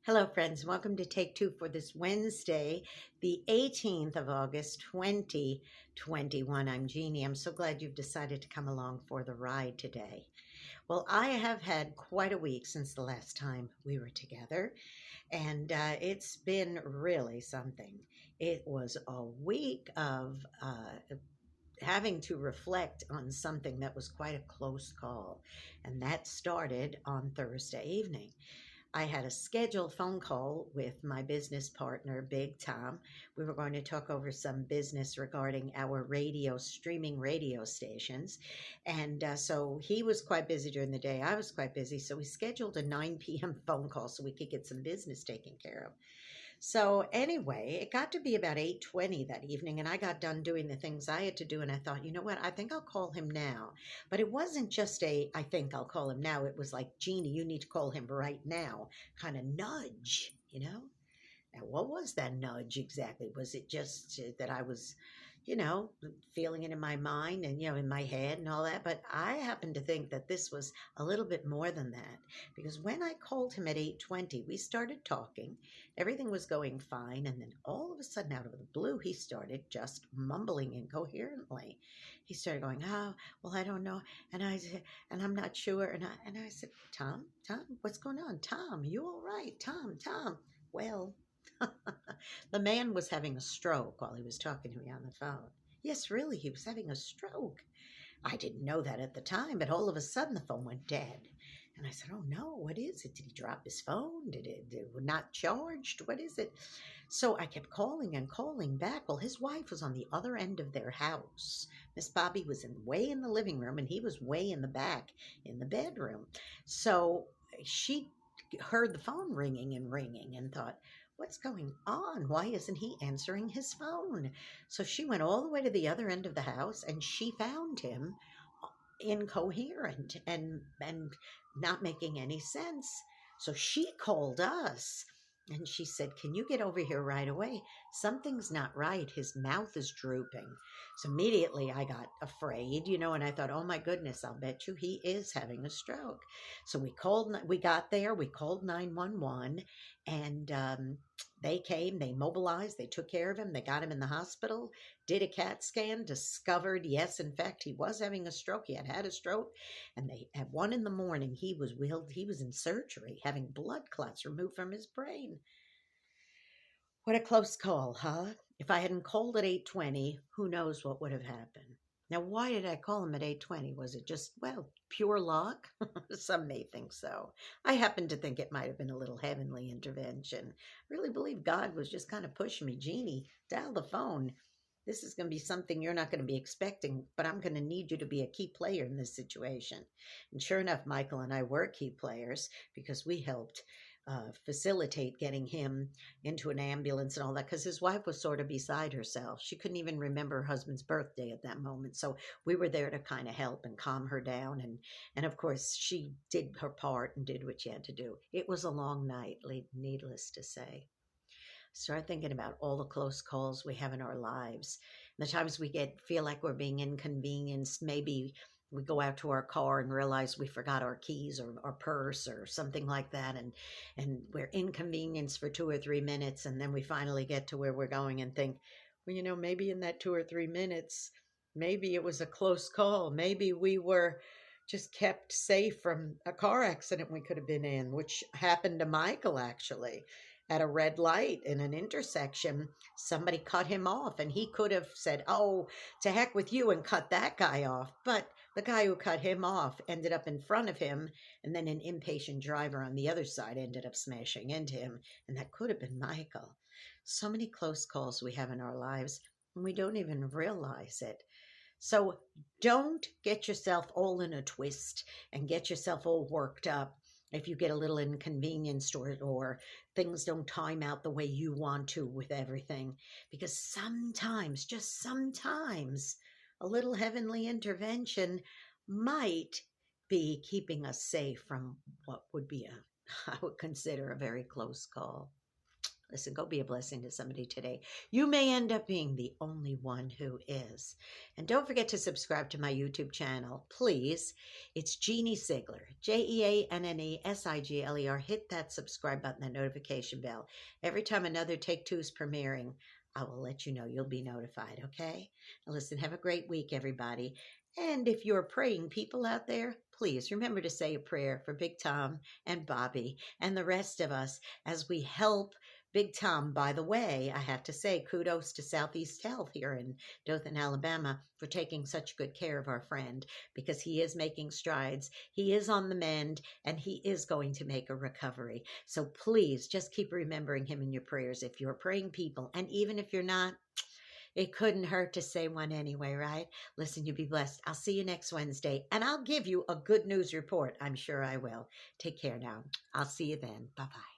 Hello, friends. Welcome to Take Two for this Wednesday, the 18th of August, 2021. I'm Jeannie. I'm so glad you've decided to come along for the ride today. Well, I have had quite a week since the last time we were together, and it's been really something. It was a week of having to reflect on something that was quite a close call, and that started on Thursday evening. I had a scheduled phone call with my business partner, Big Tom. We were going to talk over some business regarding our streaming radio stations. And so he was quite busy during the day. I was quite busy. So we scheduled a 9 p.m. phone call so we could get some business taken care of. So anyway, it got to be about 8:20 that evening and I got done doing the things I had to do and I thought, you know what? I think I'll call him now. But it wasn't just I think I'll call him now. It was like, Jeannie, you need to call him right now kind of nudge. Now, what was that nudge exactly? Was it just that I was, feeling it in my mind and, in my head and all that? But I happen to think that this was a little bit more than that because when I called him at 8:20, we started talking. Everything was going fine. And then all of a sudden, out of the blue, he started just mumbling incoherently. He started going, oh, well, I don't know. And I said, and I'm not sure. And I said, Tom, what's going on? Tom, you all right? Tom. Well, the man was having a stroke while he was talking to me on the phone. Yes, really, he was having a stroke. I didn't know that at the time, but all of a sudden the phone went dead. And I said, oh no, what is it? Did he drop his phone? Did it not charged? What is it? So I kept calling and calling back. Well, his wife was on the other end of their house. Miss Bobby was way in the living room and he was way in the back in the bedroom. So she heard the phone ringing and thought, what's going on? Why isn't he answering his phone? So she went all the way to the other end of the house and she found him incoherent and not making any sense. So she called us and she said, can you get over here right away? Something's not right. His mouth is drooping. So immediately I got afraid, and I thought, oh my goodness, I'll bet you he is having a stroke. So we got there, we called 911 and they came, they mobilized, they took care of him, they got him in the hospital, did a CAT scan, discovered, yes, in fact, he was having a stroke. He had a stroke. And they at 1 in the morning, he was in surgery, having blood clots removed from his brain. What a close call, huh? If I hadn't called at 8:20, who knows what would have happened. Now, why did I call him at 8:20? Was it just, well, pure luck? Some may think so. I happen to think it might have been a little heavenly intervention. I really believe God was just kind of pushing me. Jeannie, dial the phone. This is going to be something you're not going to be expecting, but I'm going to need you to be a key player in this situation. And sure enough, Michael and I were key players because we helped facilitate getting him into an ambulance and all that because his wife was sort of beside herself. She couldn't even remember her husband's birthday at that moment. So we were there to kind of help and calm her down. And of course, she did her part and did what she had to do. It was a long night, needless to say. Start thinking about all the close calls we have in our lives. And the times we feel like we're being inconvenienced. Maybe we go out to our car and realize we forgot our keys or our purse or something like that, and we're inconvenienced for 2 or 3 minutes, and then we finally get to where we're going and think, well, maybe in that 2 or 3 minutes, maybe it was a close call. Maybe we were just kept safe from a car accident we could have been in, which happened to Michael actually at a red light in an intersection. Somebody cut him off and he could have said, oh, to heck with you, and cut that guy off. But the guy who cut him off ended up in front of him, and then an impatient driver on the other side ended up smashing into him, and that could have been Michael. So many close calls we have in our lives, and we don't even realize it. So don't get yourself all in a twist and get yourself all worked up if you get a little inconvenienced or things don't time out the way you want to with everything. Because sometimes, just sometimes, a little heavenly intervention might be keeping us safe from what would be I would consider a very close call. Listen, go be a blessing to somebody today. You may end up being the only one who is. And don't forget to subscribe to my YouTube channel, please. It's Jeanne Sigler, JeanneSigler. Hit that subscribe button, that notification bell. Every time another Take Two is premiering, I will let you know. You'll be notified, okay? Now listen, have a great week, everybody. And if you're praying people out there, please remember to say a prayer for Big Tom and Bobby and the rest of us as we help Big Tom. By the way, I have to say kudos to Southeast Health here in Dothan, Alabama for taking such good care of our friend, because he is making strides. He is on the mend and he is going to make a recovery. So please just keep remembering him in your prayers if you're praying people. And even if you're not, it couldn't hurt to say one anyway, right? Listen, you be blessed. I'll see you next Wednesday, and I'll give you a good news report. I'm sure I will. Take care now. I'll see you then. Bye-bye.